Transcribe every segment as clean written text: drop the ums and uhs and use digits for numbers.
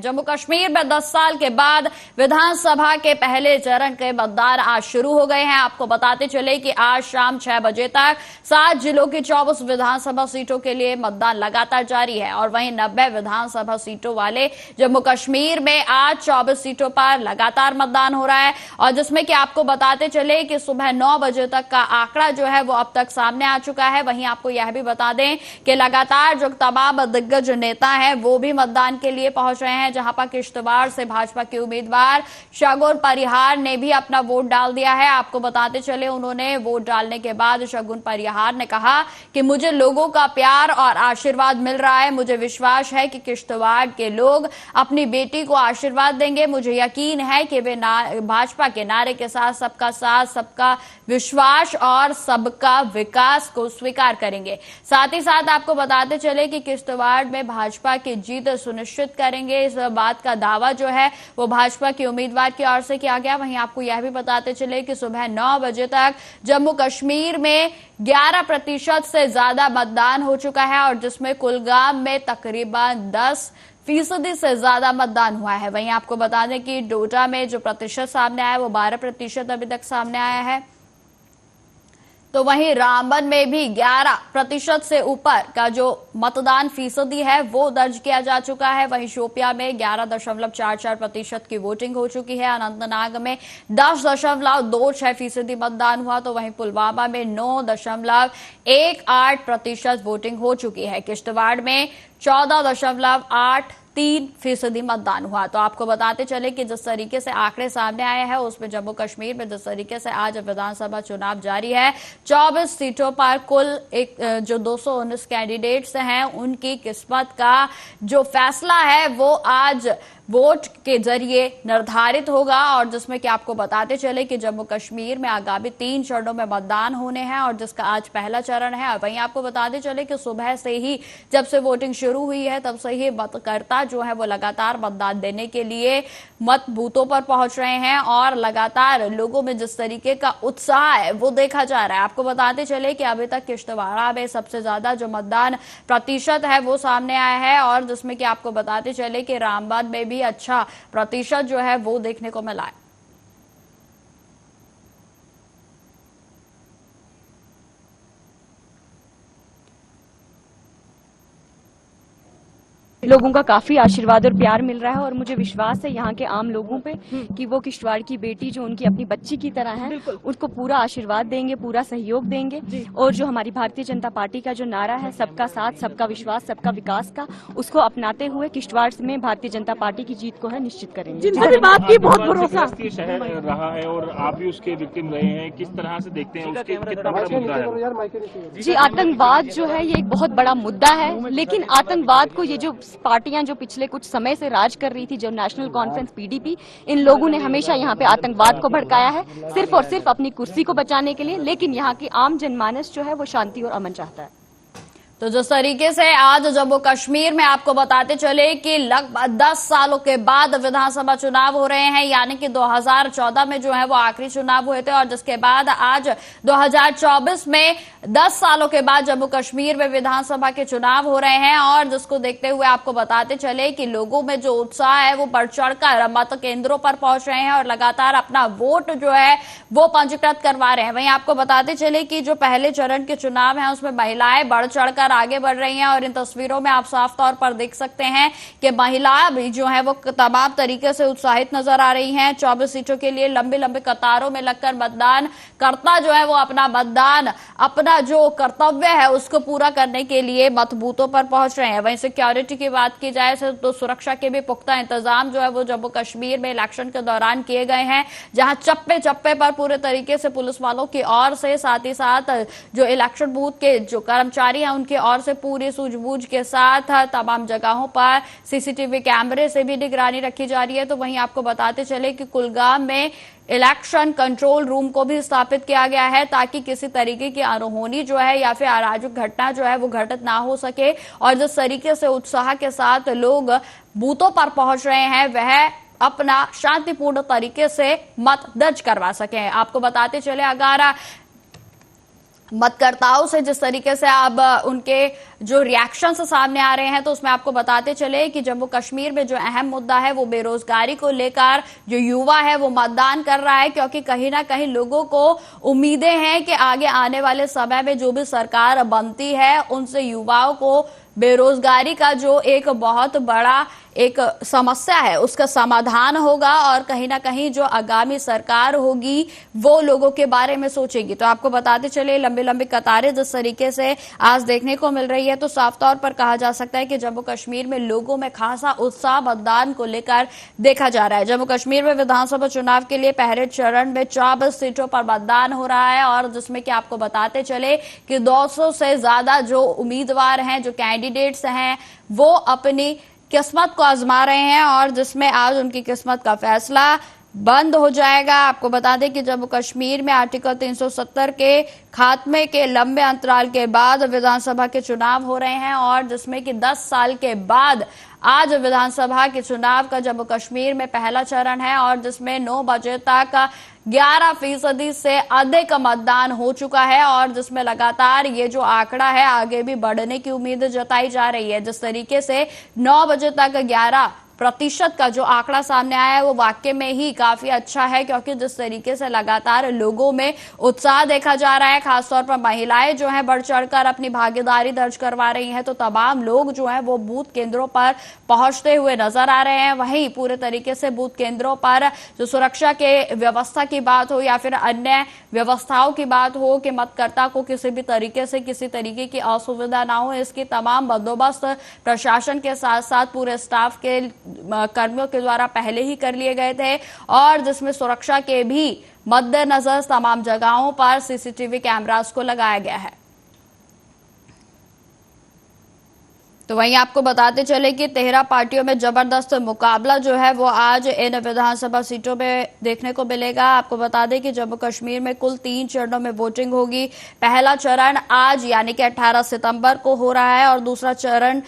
जम्मू कश्मीर में 10 साल के बाद विधानसभा के पहले चरण के मतदान आज शुरू हो गए हैं। आपको बताते चले कि आज शाम 6 बजे तक 7 जिलों की 24 विधानसभा सीटों के लिए मतदान लगातार जारी है और वहीं 90 विधानसभा सीटों वाले जम्मू कश्मीर में आज 24 सीटों पर लगातार मतदान हो रहा है। और जिसमें कि आपको बताते चले कि सुबह 9 बजे तक का आंकड़ा जो है वो अब तक सामने आ चुका है। वहीं आपको यह भी बता दें कि लगातार जो तमाम दिग्गज नेता हैं वो भी मतदान के लिए पहुंच रहे हैं, जहां पर किश्तवाड़ से भाजपा के उम्मीदवार शगुन परिहार ने भी अपना वोट डाल दिया है। आपको बताते चले उन्होंने वोट डालने के बाद शगुन परिहार ने कहा कि मुझे लोगों का प्यार और आशीर्वाद मिल रहा है, मुझे विश्वास है कि किश्तवाड़ के लोग अपनी बेटी को आशीर्वाद देंगे, मुझे यकीन है कि वे भाजपा के नारे के साथ सबका विश्वास और सबका विकास को स्वीकार करेंगे। साथ ही साथ आपको बताते चले कि किश्तवाड़ में भाजपा की जीत सुनिश्चित करेंगे, इस बात का दावा जो है वो भाजपा के उम्मीदवार की ओर से किया गया। वहीं आपको यह भी बताते चले कि सुबह 9 बजे तक जम्मू कश्मीर में 11% से ज्यादा मतदान हो चुका है और जिसमें कुलगाम में तकरीबन 10% से ज्यादा मतदान हुआ है। वहीं आपको बता दें कि डोडा में जो प्रतिशत सामने आया है वो 12% अभी तक सामने आया है। तो वहीं रामबन में भी 11% से ऊपर का जो मतदान फीसदी है वो दर्ज किया जा चुका है। वहीं शोपिया में 11.44% की वोटिंग हो चुकी है। अनंतनाग में 10.26% मतदान हुआ। तो वहीं पुलवामा में 9.18% वोटिंग हो चुकी है। किश्तवाड़ में 14.83% मतदान हुआ। तो आपको बताते चले कि जिस तरीके से आंकड़े सामने आए हैं उसमें जम्मू कश्मीर में जिस तरीके से आज विधानसभा चुनाव जारी है, 24 सीटों पर कुल जो 219 कैंडिडेट्स हैं उनकी किस्मत का जो फैसला है वो आज वोट के जरिए निर्धारित होगा। और जिसमें कि आपको बताते चले कि जम्मू कश्मीर में आगामी 3 चरणों में मतदान होने हैं और जिसका आज पहला चरण है। वहीं आपको बताते चले कि सुबह से ही जब से वोटिंग शुरू हुई है तब से ही मतकर्ता जो है वो लगातार मतदान देने के लिए मत बूथों पर पहुंच रहे हैं और लगातार लोगों में जिस तरीके का उत्साह है वो देखा जा रहा है। आपको बताते चले कि अभी तक किश्तवाड़ा में सबसे ज्यादा जो मतदान प्रतिशत है वो सामने आया है और जिसमें कि आपको बताते चले कि रामबन में भी अच्छा प्रतिशत जो है वो देखने को मिला है। लोगों का काफी आशीर्वाद और प्यार मिल रहा है और मुझे विश्वास है यहाँ के आम लोगों पे कि वो किश्तवाड़ की बेटी जो उनकी अपनी बच्ची की तरह है उसको पूरा आशीर्वाद देंगे, पूरा सहयोग देंगे। और जो हमारी भारतीय जनता पार्टी का जो नारा है सबका साथ, सबका विश्वास, सबका विकास का, उसको अपनाते हुए किश्तवाड़ में भारतीय जनता पार्टी की जीत को है निश्चित करेंगे। बात की बहुत भरोसा शहर रहा है और आप भी उसके विक्टिम रहे हैं, किस तरह से देखते हैं उसके कितना बड़ा मुद्दा है? जी, आतंकवाद जो है ये एक बहुत बड़ा मुद्दा है, लेकिन आतंकवाद को ये जो पार्टियां जो पिछले कुछ समय से राज कर रही थी, जो नेशनल कॉन्फ्रेंस पीडीपी, इन लोगों ने हमेशा यहाँ पे आतंकवाद को भड़काया है सिर्फ और सिर्फ अपनी कुर्सी को बचाने के लिए। लेकिन यहाँ की आम जनमानस जो है वो शांति और अमन चाहता है। तो जिस तरीके से आज जम्मू कश्मीर में आपको बताते चले कि लगभग 10 सालों के बाद विधानसभा चुनाव हो रहे हैं, यानी कि 2014 में जो है वो आखिरी चुनाव हुए थे और जिसके बाद आज 2024 में 10 सालों के बाद जम्मू कश्मीर में विधानसभा के चुनाव हो रहे हैं। और जिसको देखते हुए आपको बताते चले कि लोगों में जो उत्साह है वो बढ़ चढ़कर मत केंद्रों पर पहुंच रहे हैं और लगातार अपना वोट जो है वो पंजीकृत करवा रहे हैं। वहीं आपको बताते चले कि जो पहले चरण के चुनाव है उसमें महिलाएं बढ़ चढ़कर आगे बढ़ रही हैं और इन तस्वीरों में आप साफ तौर पर देख सकते हैं कि महिलाएं भी जो है वो तमाम तरीके से उत्साहित नजर आ रही हैं। 24 सीटों के लिए लंबी लंबी कतारों में लगकर मतदान करता जो है वो अपना मतदान, अपना जो कर्तव्य है उसको पूरा करने के लिए मत बूथों पर पहुंच रहे हैं। वहीं सिक्योरिटी की बात की जाए तो सुरक्षा के भी पुख्ता इंतजाम जो है वो जम्मू कश्मीर में इलेक्शन के दौरान किए गए हैं, जहां चप्पे चप्पे पर पूरे तरीके से पुलिस वालों की ओर से, साथ ही साथ जो इलेक्शन बूथ के जो कर्मचारी हैं उनकी ओर से पूरी सूझबूझ के साथ तमाम जगहों पर सीसीटीवी कैमरे से भी निगरानी रखी जा रही है। तो वहीं आपको बताते चले कि कुलगाम में इलेक्शन कंट्रोल रूम को भी स्थापित किया गया है ताकि किसी तरीके की अनहोनी जो है या फिर अराजक घटना जो है वो घटित ना हो सके। और जिस तरीके से उत्साह के साथ लोग बूथों पर पहुंच रहे हैं वह अपना शांतिपूर्ण तरीके से मत दर्ज करवा सके। आपको बताते चले अगर मतकर्ताओं से जिस तरीके से अब उनके जो रिएक्शन सामने आ रहे हैं, तो उसमें आपको बताते चले कि जम्मू कश्मीर में जो अहम मुद्दा है वो बेरोजगारी को लेकर जो युवा है वो मतदान कर रहा है, क्योंकि कहीं ना कहीं लोगों को उम्मीदें हैं कि आगे आने वाले समय में जो भी सरकार बनती है उनसे युवाओं को बेरोजगारी का जो एक बहुत बड़ा एक समस्या है उसका समाधान होगा, और कहीं ना कहीं जो आगामी सरकार होगी वो लोगों के बारे में सोचेगी। तो आपको बताते चले लंबी लंबी कतारें जिस तरीके से आज देखने को मिल रही है, तो साफ तौर पर कहा जा सकता है कि जम्मू कश्मीर में लोगों में खासा उत्साह मतदान को लेकर देखा जा रहा है। जम्मू कश्मीर में विधानसभा चुनाव के लिए पहले चरण में 24 सीटों पर मतदान हो रहा है, और जिसमें कि आपको बताते चले कि 200 से ज्यादा जो उम्मीदवार हैं, जो कैंडिडेट्स हैं, वो अपनी किस्मत को आजमा रहे हैं, और जिसमें आज उनकी किस्मत का फैसला बंद हो जाएगा। आपको बता दें कि जम्मू कश्मीर में आर्टिकल 370 के खात्मे के लंबे अंतराल के बाद विधानसभा के चुनाव हो रहे हैं, और जिसमें कि 10 साल के बाद आज विधानसभा के चुनाव का जम्मू कश्मीर में पहला चरण है, और जिसमें 9 बजे तक 11% से अधिक मतदान हो चुका है, और जिसमें लगातार ये जो आंकड़ा है आगे भी बढ़ने की उम्मीद जताई जा रही है। जिस तरीके से 9 बजे तक 11% का जो आंकड़ा सामने आया है वो वाकई में ही काफी अच्छा है, क्योंकि जिस तरीके से लगातार लोगों में उत्साह देखा जा रहा है, खासतौर पर महिलाएं जो हैं बढ़ चढ़कर अपनी भागीदारी दर्ज करवा रही हैं, तो तमाम लोग जो हैं वो बूथ केंद्रों पर पहुंचते हुए नजर आ रहे हैं। वहीं पूरे तरीके से बूथ केंद्रों पर जो सुरक्षा के व्यवस्था की बात हो या फिर अन्य व्यवस्थाओं की बात हो कि मतकर्ता को किसी भी तरीके से किसी तरीके की असुविधा ना हो, इसकी तमाम बंदोबस्त प्रशासन के साथ साथ पूरे स्टाफ के कर्मियों के द्वारा पहले ही कर लिए गए थे, और जिसमें सुरक्षा के भी मद्देनजर तमाम जगहों पर सीसीटीवी कैमरास को लगाया गया है। तो वहीं आपको बताते चले कि 13 पार्टियों में जबरदस्त मुकाबला जो है वो आज इन विधानसभा सीटों में देखने को मिलेगा। आपको बता दें कि जम्मू कश्मीर में कुल 3 चरणों में वोटिंग होगी। पहला चरण आज यानी कि 18 सितंबर को हो रहा है, और दूसरा चरण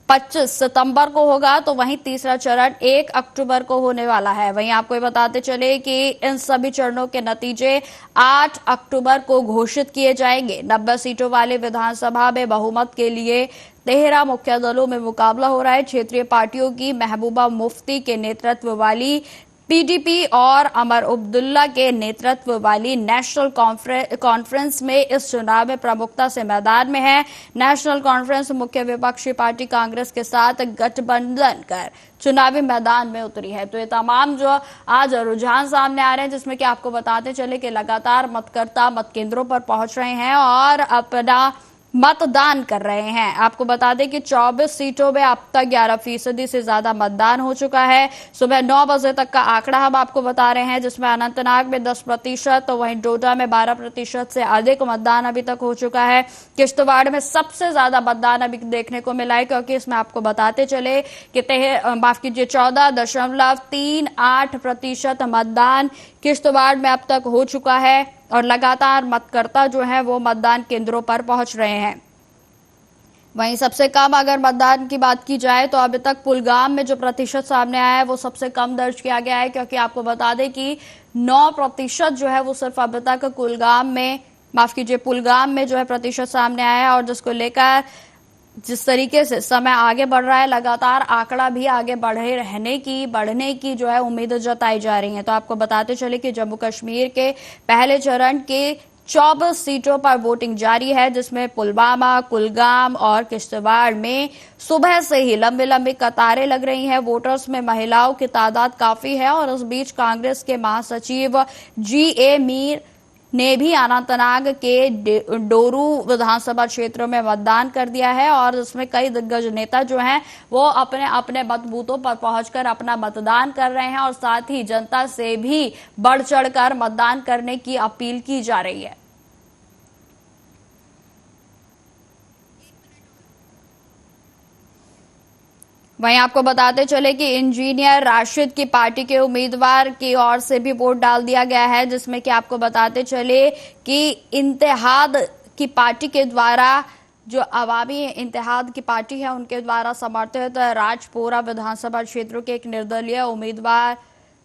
25 सितंबर को होगा, तो वहीं तीसरा चरण 1 अक्टूबर को होने वाला है। वहीं आपको ये बताते चले कि इन सभी चरणों के नतीजे 8 अक्टूबर को घोषित किए जाएंगे। 90 सीटों वाले विधानसभा में बहुमत के लिए 13 मुख्य दलों में मुकाबला हो रहा है। क्षेत्रीय पार्टियों की महबूबा मुफ्ती के नेतृत्व वाली पीडीपी और अमर अब्दुल्ला के नेतृत्व वाली नेशनल कॉन्फ्रेंस में इस चुनाव में प्रमुखता से मैदान में है। नेशनल कॉन्फ्रेंस मुख्य विपक्षी पार्टी कांग्रेस के साथ गठबंधन कर चुनावी मैदान में उतरी है। तो ये तमाम जो आज रुझान सामने आ रहे हैं, जिसमें कि आपको बताते चले कि लगातार मतकर्ता मत केंद्रों पर पहुंच रहे हैं और अपना मतदान कर रहे हैं। आपको बता दें कि 24 सीटों में अब तक 11% से ज्यादा मतदान हो चुका है। सुबह 9 बजे तक का आंकड़ा हम आपको बता रहे हैं, जिसमें अनंतनाग में 10%, तो वहीं डोडा में 12% से अधिक मतदान अभी तक हो चुका है। किश्तवाड़ में सबसे ज्यादा मतदान अभी देखने को मिला है, क्योंकि इसमें आपको बताते चले कि 14.38% मतदान किश्तवाड़ में अब तक हो चुका है, और लगातार मतकर्ता जो है वो मतदान केंद्रों पर पहुंच रहे हैं। वहीं सबसे कम अगर मतदान की बात की जाए तो अभी तक कुलगाम में जो प्रतिशत सामने आया है वो सबसे कम दर्ज किया गया है, क्योंकि आपको बता दें कि 9% जो है वो सिर्फ अभी तक पुलगाम में जो है प्रतिशत सामने आया है, और जिसको लेकर जिस तरीके से समय आगे बढ़ रहा है, लगातार आंकड़ा भी आगे बढ़ने की जो है उम्मीद जताई जा रही है। तो आपको बताते चले कि जम्मू कश्मीर के पहले चरण के 24 सीटों पर वोटिंग जारी है, जिसमें पुलवामा, कुलगाम और किश्तवाड़ में सुबह से ही लंबी कतारें लग रही हैं। वोटर्स में महिलाओं की तादाद काफी है, और इस बीच कांग्रेस के महासचिव GA मीर ने भी अनंतनाग के डोरू विधानसभा क्षेत्रों में मतदान कर दिया है, और इसमें कई दिग्गज नेता जो हैं वो अपने अपने मत बूथों पर पहुंचकर अपना मतदान कर रहे हैं, और साथ ही जनता से भी बढ़ चढ़कर मतदान करने की अपील की जा रही है। वहीं आपको बताते चले कि इंजीनियर राशिद की पार्टी के उम्मीदवार की ओर से भी वोट डाल दिया गया है, जिसमें कि आपको बताते चले कि इत्तेहाद की पार्टी के द्वारा जो अवामी इत्तेहाद की पार्टी है उनके द्वारा समर्थित राजपोरा विधानसभा क्षेत्रों के एक निर्दलीय उम्मीदवार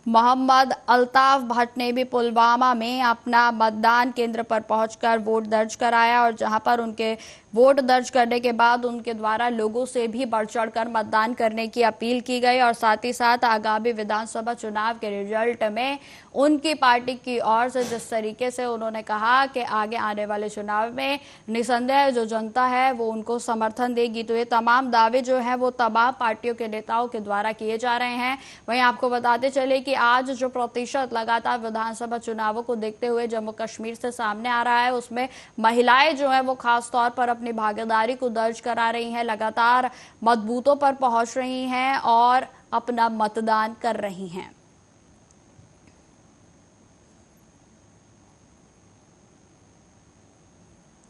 मोहम्मद अल्ताफ भट्ट ने भी पुलवामा में अपना मतदान केंद्र पर पहुंचकर वोट दर्ज कराया और जहां पर उनके वोट दर्ज करने के बाद उनके द्वारा लोगों से भी बढ़ चढ़कर मतदान करने की अपील की गई और साथ ही साथ आगामी विधानसभा चुनाव के रिजल्ट में उनकी पार्टी की ओर से जिस तरीके से उन्होंने कहा कि आगे आने वाले चुनाव में निसंदेह जो जनता है वो उनको समर्थन देगी। तो ये तमाम दावे जो है वो तमाम पार्टियों के नेताओं के द्वारा किए जा रहे हैं। वहीं आपको बताते चले कि आज जो प्रतिशत लगातार विधानसभा चुनावों को देखते हुए जम्मू कश्मीर से सामने आ रहा है उसमें महिलाएं जो है वो खास तौर पर अपनी भागीदारी को दर्ज करा रही हैं, लगातार मत बूथों पर पहुंच रही हैं और अपना मतदान कर रही हैं।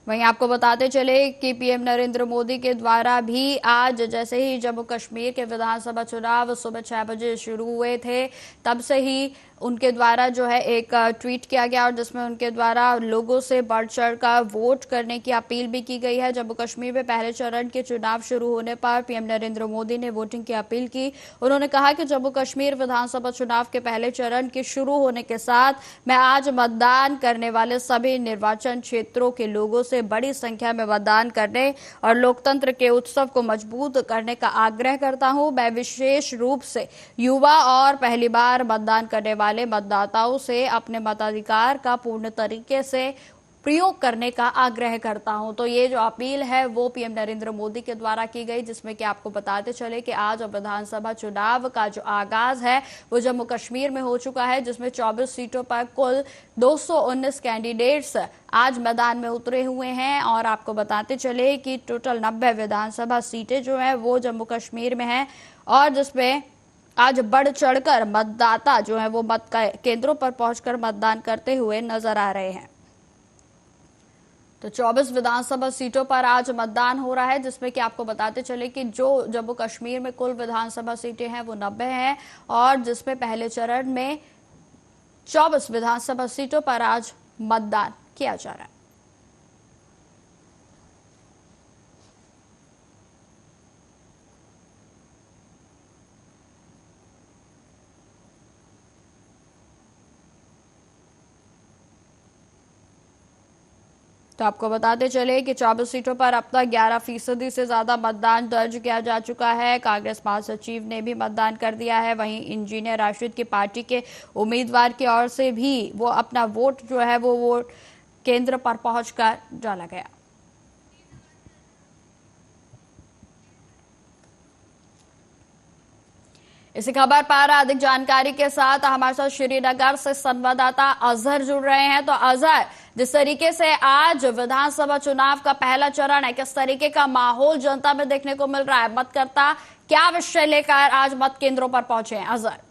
वहीं आपको बताते चले कि पीएम नरेंद्र मोदी के द्वारा भी आज जैसे ही जम्मू कश्मीर के विधानसभा चुनाव सुबह 6 बजे शुरू हुए थे तब से ही उनके द्वारा जो है एक ट्वीट किया गया और जिसमें उनके द्वारा लोगों से बढ़ चढ़कर वोट करने की अपील भी की गई है। जम्मू कश्मीर में पहले चरण के चुनाव शुरू होने पर पीएम नरेंद्र मोदी ने वोटिंग की अपील की। उन्होंने कहा कि जम्मू कश्मीर विधानसभा चुनाव के पहले चरण के शुरू होने के साथ मैं आज मतदान करने वाले सभी निर्वाचन क्षेत्रों के लोगों से बड़ी संख्या में मतदान करने और लोकतंत्र के उत्सव को मजबूत करने का आग्रह करता हूं। मैं विशेष रूप से युवा और पहली बार मतदान करने वाले मतदाताओं से अपने मताधिकार का पूर्ण तरीके से प्रयोग करने का आग्रह करता हूं। तो ये जो अपील है वो पीएम नरेंद्र मोदी के द्वारा की गई, जिसमें कि आपको बताते चले कि आज विधानसभा चुनाव का जो आगाज है वो जम्मू कश्मीर में हो चुका है, जिसमें 24 सीटों पर कुल 219 कैंडिडेट्स आज मैदान में उतरे हुए हैं। और आपको बताते चले कि टोटल 90 विधानसभा सीटें जो है वो जम्मू कश्मीर में है और जिसमें आज बढ़ चढ़कर मतदाता जो है वो मत केंद्रों पर पहुंचकर मतदान करते हुए नजर आ रहे हैं। तो 24 विधानसभा सीटों पर आज मतदान हो रहा है, जिसमें कि आपको बताते चले कि जो जम्मू कश्मीर में कुल विधानसभा सीटें हैं वो 90 हैं और जिसमें पहले चरण में 24 विधानसभा सीटों पर आज मतदान किया जा रहा है। तो आपको बताते चले कि 24 सीटों पर अब तक 11% से ज्यादा मतदान दर्ज किया जा चुका है। कांग्रेस महासचिव ने भी मतदान कर दिया है। वहीं इंजीनियर राशिद की पार्टी के उम्मीदवार की ओर से भी वो अपना वोट जो है वो वोट केंद्र पर पहुंचकर डाला गया। इसी खबर पर अधिक जानकारी के साथ हमारे साथ श्रीनगर से संवाददाता अजहर जुड़ रहे हैं। तो अजहर, जिस तरीके से आज विधानसभा चुनाव का पहला चरण है, किस तरीके का माहौल जनता में देखने को मिल रहा है? मतकर्ता क्या विषय लेकर आज मत केंद्रों पर पहुंचे हैं? अजहर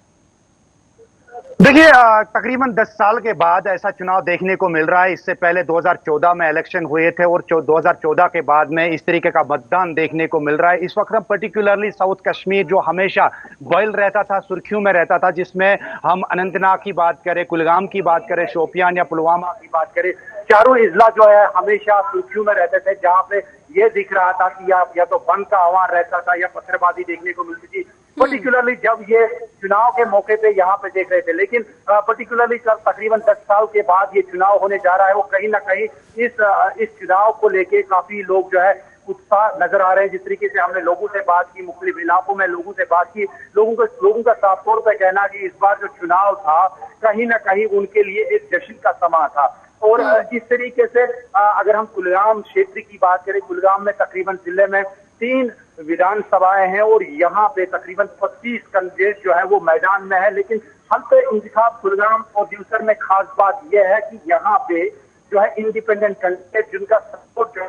देखिए, तकरीबन 10 साल के बाद ऐसा चुनाव देखने को मिल रहा है। इससे पहले 2014 में इलेक्शन हुए थे और 2014 के बाद में इस तरीके का मतदान देखने को मिल रहा है। इस वक्त हम पर्टिकुलरली साउथ कश्मीर जो हमेशा बॉयल रहता था, सुर्खियों में रहता था, जिसमें हम अनंतनाग की बात करें, कुलगाम की बात करें, शोपियान या पुलवामा की बात करें, चारों इजला जो है हमेशा सुर्खियों में रहते थे, जहां पे ये दिख रहा था कि या तो बंद का आह्वान रहता था या पत्थरबाजी देखने को मिलती थी। पर्टिकुलरली जब ये चुनाव के मौके पे यहाँ पे देख रहे थे, लेकिन पर्टिकुलरली तकरीबन 10 साल के बाद ये चुनाव होने जा रहा है, वो कहीं ना कहीं इस चुनाव को लेके काफी लोग जो है उत्साह नजर आ रहे हैं। जिस तरीके से हमने लोगों से बात की, मुख्तलिफ इलाकों में लोगों से बात की, लोगों का साफ तौर पर कहना कि इस बार जो चुनाव था कहीं ना कहीं उनके लिए एक जश्न का समा था। और इस तरीके से अगर हम कुलगाम क्षेत्र की बात करें, कुलगाम में तकरीबन जिले में 3 विधानसभाएं हैं और यहाँ पे तकरीबन 25 कैंडिडेट जो है वो मैदान में है। लेकिन हल्के इंतखाब कुलगाम और दिवसर में खास बात यह है कि यहाँ पे जो है इंडिपेंडेंट कैंडिडेट जिनका सपोर्ट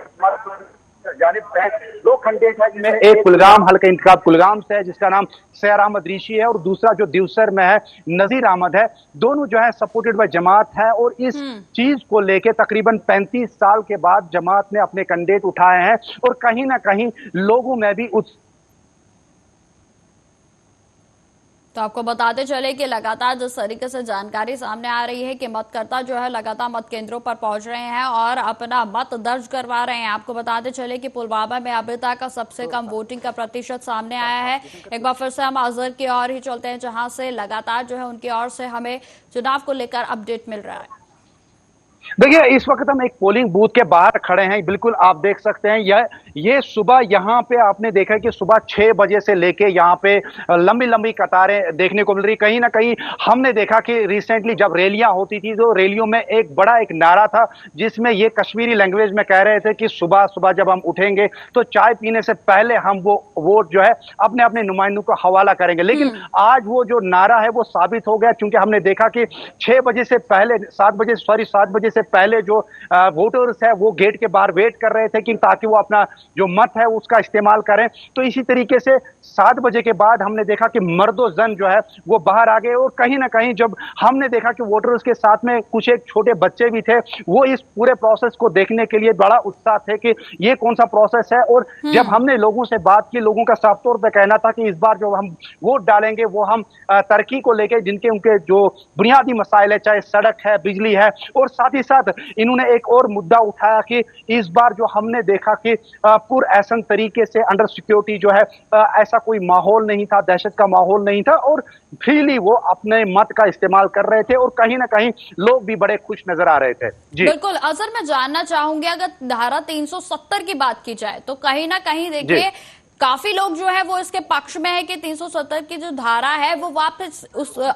जानिब है, 2 कैंडिडेट है जिसमें एक कुलगाम हल्का इंतखाब कुलगाम से है जिसका नाम सैर अहमद ऋषि है और दूसरा जो दिवसर में है नजीर अहमद है। दोनों जो है सपोर्टेड बाय जमात है और इस चीज को लेके तकरीबन 35 साल के बाद जमात ने अपने कैंडिडेट उठाए हैं और कहीं ना कहीं लोगों में भी तो आपको बताते चले कि लगातार जिस तरीके से जानकारी सामने आ रही है कि मतकर्ता जो है लगातार मत केंद्रों पर पहुंच रहे हैं और अपना मत दर्ज करवा रहे हैं। आपको बताते चले कि पुलवामा में अभी तक का सबसे कम वोटिंग का प्रतिशत सामने आया है। एक बार फिर से हम अजहर की ओर ही चलते हैं, जहां से लगातार जो है उनकी ओर से हमें चुनाव को लेकर अपडेट मिल रहा है। देखिए, इस वक्त हम एक पोलिंग बूथ के बाहर खड़े हैं। बिल्कुल आप देख सकते हैं ये सुबह यहाँ पे आपने देखा है कि सुबह 6 बजे से लेके यहाँ पे लंबी लंबी कतारें देखने को मिल रही। कहीं ना कहीं हमने देखा कि रिसेंटली जब रैलियां होती थी तो रैलियों में एक बड़ा एक नारा था जिसमें ये कश्मीरी लैंग्वेज में कह रहे थे कि सुबह सुबह जब हम उठेंगे तो चाय पीने से पहले हम वो वोट जो है अपने अपने नुमाइंदों को हवाला करेंगे। लेकिन आज वो जो नारा है वो साबित हो गया, क्योंकि हमने देखा कि 6 बजे से पहले 7 बजे से पहले जो वोटर्स है वो गेट के बाहर वेट कर रहे थे कि ताकि वो अपना जो मत है उसका इस्तेमाल करें। तो इसी तरीके से 7 बजे के बाद हमने देखा कि मर्दो जन जो है वो बाहर आ गए और कहीं ना कहीं जब हमने देखा कि वोटर्स के साथ में कुछ एक छोटे बच्चे भी थे, वो इस पूरे प्रोसेस को देखने के लिए बड़ा उत्साह थे कि ये कौन सा प्रोसेस है। और जब हमने लोगों से बात की, लोगों का साफ तौर पर कहना था कि इस बार जो हम वोट डालेंगे वो हम तरक्की को लेकर जिनके उनके जो बुनियादी मसाइल है, चाहे सड़क है, बिजली है, और साथ ही साथ इन्होंने एक और मुद्दा उठाया कि इस बार जो हमने देखा कि पुरअसन तरीके से अंडर सिक्योरिटी जो है ऐसा कोई माहौल नहीं था, दहशत का माहौल नहीं था और फ्रीली वो अपने मत का इस्तेमाल कर रहे थे और कहीं ना कहीं लोग भी बड़े खुश नजर आ रहे थे। जी बिल्कुल अजहर, मैं जानना चाहूंगी अगर धारा 370 की बात की जाए तो कहीं ना कहीं देखिए काफी लोग जो है वो इसके पक्ष में है कि 370 की जो धारा है वो वापस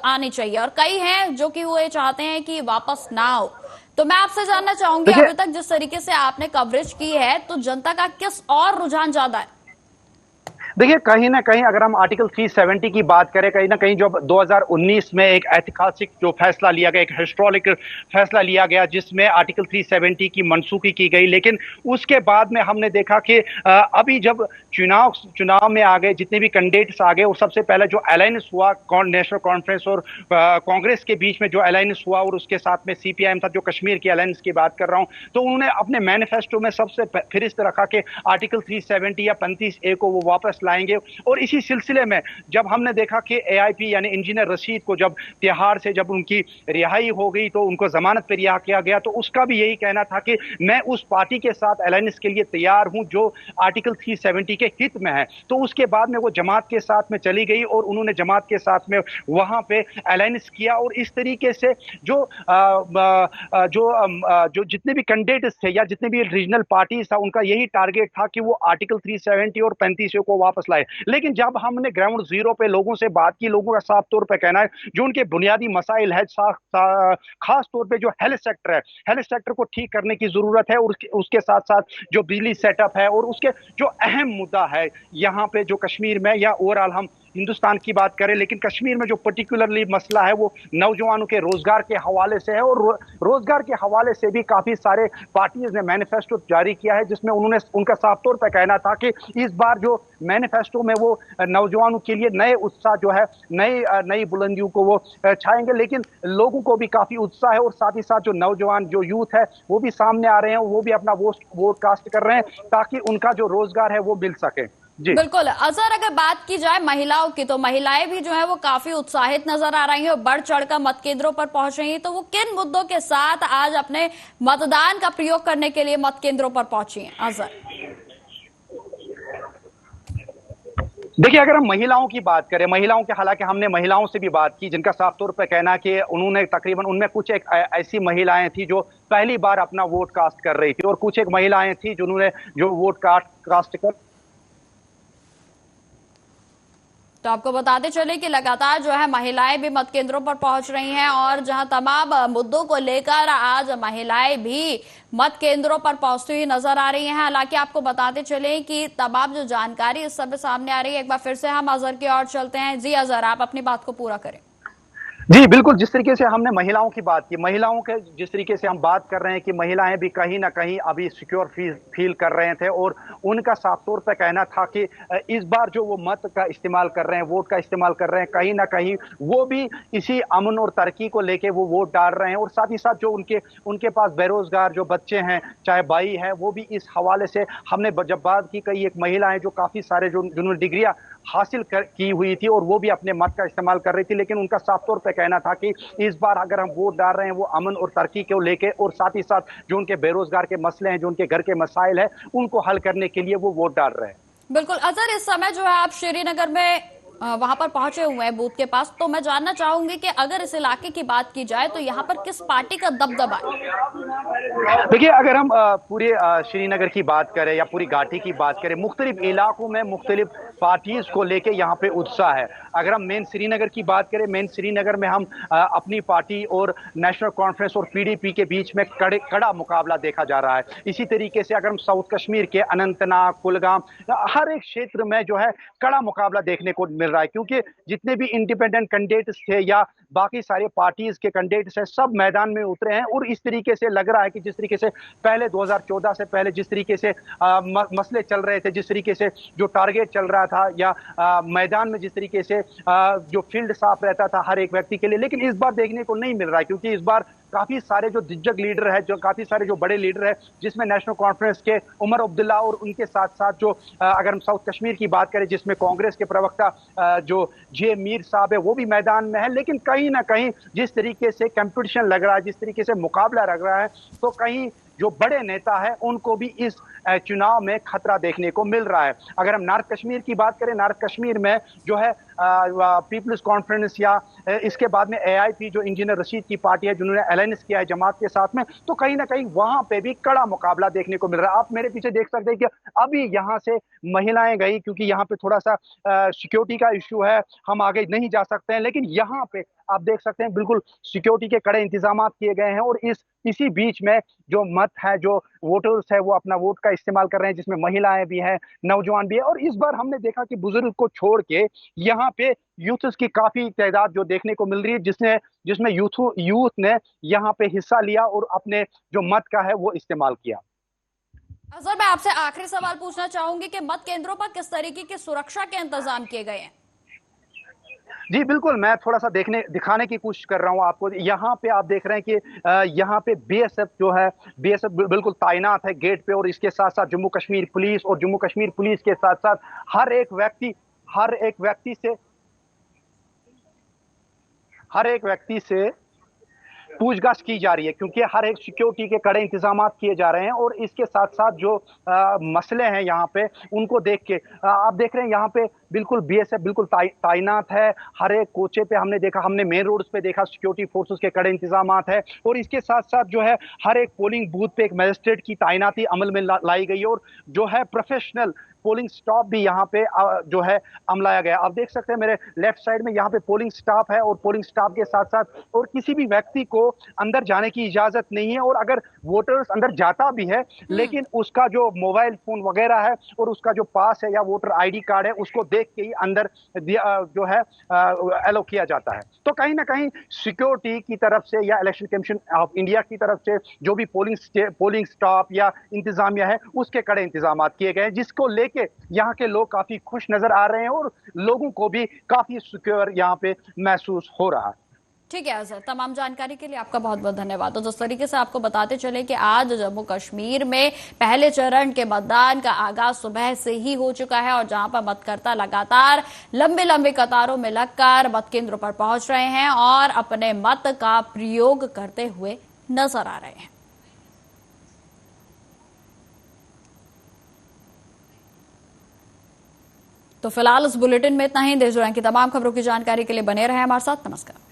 आनी चाहिए और कई हैं जो कि वो ये चाहते हैं कि वापस ना हो। तो मैं आपसे जानना चाहूंगी अभी तक जिस तरीके से आपने कवरेज की है तो जनता का किस और रुझान ज्यादा है? देखिए, कहीं ना कहीं अगर हम आर्टिकल 370 की बात करें, कहीं ना कहीं जब 2019 में एक ऐतिहासिक जो फैसला लिया गया, एक हिस्टोरिक फैसला लिया गया जिसमें आर्टिकल 370 की मनसूखी की गई, लेकिन उसके बाद में हमने देखा कि अभी जब चुनाव में आ गए, जितने भी कैंडिडेट्स आ गए और सबसे पहले जो अलायंस हुआ नेशनल कॉन्फ्रेंस और कांग्रेस के बीच में जो अलायंस हुआ और उसके साथ में सीपीआईएम था, जो कश्मीर की अलायंस की बात कर रहा हूं, तो उन्होंने अपने मैनिफेस्टो में सबसे फिरिस्त रखा कि आर्टिकल 370 या 35A को वो वापस लाएंगे। और इसी सिलसिले में जब हमने देखा कि एआईपी यानी इंजीनियर रशीद को जब तिहाड़ से जब उनकी रिहाई हो गई तो उनको जमानत पर रिहा किया गया, तो उसका भी यही कहना था कि मैं उस पार्टी के साथ अलायंस के लिए तैयार हूं जो आर्टिकल 370 के हित में है। तो उसके बाद में वो जमात के साथ में चली गई और उन्होंने जमात के साथ में वहां पे अलायंस किया और इस तरीके से जो जितने भी कैंडिडेट्स थे या जितने भी रीजनल पार्टीज था उनका यही टारगेट था कि वो आर्टिकल 370 और 35 को वापस लाए। लेकिन जब हमने ग्राउंड जीरो पे लोगों से बात की, लोगों का साफ तौर पे कहना है जो उनके बुनियादी मसाइल है, खास तौर पे जो हेल्थ सेक्टर है, हेल्थ सेक्टर को ठीक करने की जरूरत है और उसके साथ साथ जो बिजली सेटअप है और उसके जो अहम मुद्दा है यहाँ पे जो कश्मीर में या ओवरऑल हम हिंदुस्तान की बात करें, लेकिन कश्मीर में जो पर्टिकुलरली मसला है वो नौजवानों के रोजगार के हवाले से है और रोजगार के हवाले से भी काफी सारे पार्टीज ने मैनिफेस्टो जारी किया है जिसमें उन्होंने उनका साफ तौर पर कहना था कि इस बार जो मैनिफेस्टो में वो नौजवानों के लिए नए उत्साह जो है, नई बुलंदियों को वो छाएंगे। लेकिन लोगों को भी काफी उत्साह है और साथ ही साथ जो नौजवान जो यूथ है वो भी सामने आ रहे हैं, वो भी अपना वोट कास्ट कर रहे हैं ताकि उनका जो रोजगार है वो मिल सके। जी बिल्कुल अजहर, अगर बात की जाए महिलाओं की तो महिलाएं भी जो है वो काफी उत्साहित नजर आ रही हैं और बढ़ चढ़कर मत केंद्रों पर पहुंच रही हैं। तो वो किन मुद्दों के साथ आज अपने मतदान का प्रयोग करने के लिए मत केंद्रों पर पहुंची हैं अजहर? देखिए, अगर हम महिलाओं की बात करें, महिलाओं के हालांकि हमने महिलाओं से भी बात की जिनका साफ तौर पर कहना कि उन्होंने तकरीबन उनमें कुछ एक ऐसी महिलाएं थी जो पहली बार अपना वोट कास्ट कर रही थी और कुछ एक महिलाएं थी जिन्होंने जो वोट कास्ट कर। तो आपको बताते चले कि लगातार जो है महिलाएं भी मत केंद्रों पर पहुंच रही हैं और जहां तमाम मुद्दों को लेकर आज महिलाएं भी मत केंद्रों पर पहुंचती हुई नजर आ रही हैं। हालांकि आपको बताते चले कि तमाम जो जानकारी इस समय सामने आ रही है, एक बार फिर से हम अजहर की ओर चलते हैं। जी अजहर, आप अपनी बात को पूरा करें। जी बिल्कुल, जिस तरीके से हमने महिलाओं की बात की, महिलाओं के जिस तरीके से हम बात कर रहे हैं कि महिलाएं भी कहीं ना कहीं अभी सिक्योर फील कर रहे थे और उनका साफ तौर पर कहना था कि इस बार जो वो मत का इस्तेमाल कर रहे हैं, वोट का इस्तेमाल कर रहे हैं, कहीं ना कहीं वो भी इसी अमन और तरक्की को लेके वो वोट डाल रहे हैं और साथ ही साथ जो उनके पास बेरोजगार जो बच्चे हैं, चाहे भाई हैं, वो भी इस हवाले से हमने जब बात की, कई एक महिला है जो काफी सारे जो जिन्होंने डिग्रियां की हुई थी और वो भी अपने मत का इस्तेमाल कर रही थी, लेकिन उनका साफ तौर पर कहना था कि इस बार अगर हम वोट डाल रहे हैं वो अमन और तरक्की को लेके, और साथ ही साथ जो उनके बेरोजगार के मसले हैं, जो उनके घर के मसाइल है, उनको हल करने के लिए वो वोट डाल रहे हैं। बिल्कुल अजहर, इस समय जो है आप श्रीनगर में वहां पर पहुंचे हुए हैं बूथ के पास, तो मैं जानना चाहूंगी कि अगर इस इलाके की बात की जाए तो यहाँ पर किस पार्टी का दबदबा है? देखिए, अगर हम पूरे श्रीनगर की बात करें या पूरी घाटी की बात करें, मुख्तलिफ इलाकों में मुख्तलिफ पार्टीज को लेके यहाँ पे उत्साह है। अगर हम मेन श्रीनगर की बात करें, मेन श्रीनगर में हम अपनी पार्टी और नेशनल कॉन्फ्रेंस और पीडीपी के बीच में कड़ा मुकाबला देखा जा रहा है। इसी तरीके से अगर हम साउथ कश्मीर के अनंतनाग, कुलगाम, हर एक क्षेत्र में जो है कड़ा मुकाबला देखने को मिल रहा है, क्योंकि जितने भी इंडिपेंडेंट कैंडिडेट्स थे या बाकी सारे पार्टीज के कैंडिडेट्स हैं, सब मैदान में उतरे हैं। और इस तरीके से लग रहा है कि जिस तरीके से पहले 2014 से पहले जिस तरीके से मसले चल रहे थे, जिस तरीके से जो टारगेट चल रहा था, या मैदान में जिस तरीके से जो फील्ड साफ रहता था हर एक व्यक्ति के लिए, लेकिन इस बार देखने को नहीं मिल रहा है, क्योंकि इस बार काफी सारे जो दिग्गज लीडर है, जो काफी सारे जो बड़े लीडर है, जिसमें नेशनल कॉन्फ्रेंस के उमर अब्दुल्ला और उनके साथ साथ जो अगर हम साउथ कश्मीर की बात करें, जिसमें कांग्रेस के प्रवक्ता जो जे मीर साहब है, वो भी मैदान में है। लेकिन कहीं ना कहीं जिस तरीके से कंपटीशन लग रहा है, जिस तरीके से मुकाबला लग रहा है, तो कहीं जो बड़े नेता है उनको भी इस चुनाव में खतरा देखने को मिल रहा है। अगर हम नॉर्थ कश्मीर की बात करें, नॉर्थ कश्मीर में जो है पीपल्स कॉन्फ्रेंस या इसके बाद में एआईपी जो इंजीनियर रशीद की पार्टी है, जिन्होंने अलायंस किया है जमात के साथ में, तो कहीं ना कहीं वहां पे भी कड़ा मुकाबला देखने को मिल रहा है। आप मेरे पीछे देख सकते हैं कि अभी यहां से महिलाएं गई, क्योंकि यहाँ पे थोड़ा सा सिक्योरिटी का इश्यू है, हम आगे नहीं जा सकते हैं, लेकिन यहाँ पे आप देख सकते हैं बिल्कुल सिक्योरिटी के कड़े इंतजाम किए गए हैं। और इसी बीच में जो मत है, जो वोटर्स है, वो अपना वोट का इस्तेमाल कर रहे हैं, जिसमें महिलाएं भी हैं, नौजवान भी है। और इस बार हमने देखा कि बुजुर्ग को छोड़ के यहाँ पे यूथ्स की काफी तादाद जो देखने को मिल रही है, जिसमें यूथ ने यहाँ पे हिस्सा लिया और अपने जो मत का है वो इस्तेमाल किया। अजहर, मैं आपसे आखिरी सवाल पूछना चाहूंगी कि मत केंद्रों पर किस तरीके की सुरक्षा के इंतजाम किए गए हैं? जी बिल्कुल, मैं थोड़ा सा दिखाने की कोशिश कर रहा हूं आपको। यहाँ पे आप देख रहे हैं कि यहाँ पे बीएसएफ जो है, बीएसएफ बिल्कुल तैनात है गेट पे, और इसके साथ साथ जम्मू कश्मीर पुलिस, और जम्मू कश्मीर पुलिस के साथ साथ हर एक व्यक्ति से पूछताछ की जा रही है, क्योंकि हर एक सिक्योरिटी के कड़े इंतजाम किए जा रहे हैं। और इसके साथ साथ जो मसले हैं यहाँ पे, उनको देख के आप देख रहे हैं यहाँ पे बिल्कुल बीएसएफ बिल्कुल तैनात है। हर एक कोचे पे हमने मेन रोड्स पे देखा सिक्योरिटी फोर्सेस के कड़े इंतजाम है। और इसके साथ साथ जो है हर एक पोलिंग बूथ पे एक मजिस्ट्रेट की तैनाती अमल में लाई गई है, और जो है प्रोफेशनल पोलिंग स्टाफ भी यहाँ पे जो है अमलाया गया। आप देख सकते हैं मेरे लेफ्ट साइड में यहाँ पे पोलिंग स्टाफ है, और पोलिंग स्टाफ के साथ साथ और किसी भी व्यक्ति को अंदर जाने की इजाजत नहीं है। और अगर वोटर्स अंदर जाता भी है, लेकिन उसका जो मोबाइल फोन वगैरह है और उसका जो पास है या वोटर आईडी कार्ड है, उसको देख के ही अंदर जो है एलो किया जाता है। तो कहीं ना कहीं सिक्योरिटी की तरफ से या इलेक्शन कमीशन ऑफ इंडिया की तरफ से जो भी पोलिंग स्टाफ या इंतजामिया है, उसके कड़े इंतजाम किए गए हैं, जिसको लेके यहाँ के लोग काफी खुश नजर आ रहे हैं, और लोगों को भी काफी सिक्योर यहाँ पे महसूस हो रहा है। ठीक है अजहर, तमाम जानकारी के लिए आपका बहुत बहुत धन्यवाद। तो जिस तरीके से आपको बताते चले कि आज जम्मू कश्मीर में पहले चरण के मतदान का आगाज सुबह से ही हो चुका है, और जहां पर मतकर्ता लगातार लंबे लंबे कतारों में लगकर मत केंद्रों पर पहुंच रहे हैं और अपने मत का प्रयोग करते हुए नजर आ रहे हैं। तो फिलहाल इस बुलेटिन में इतना ही। देश दुनिया की तमाम खबरों की जानकारी के लिए बने रहे हमारे साथ। नमस्कार।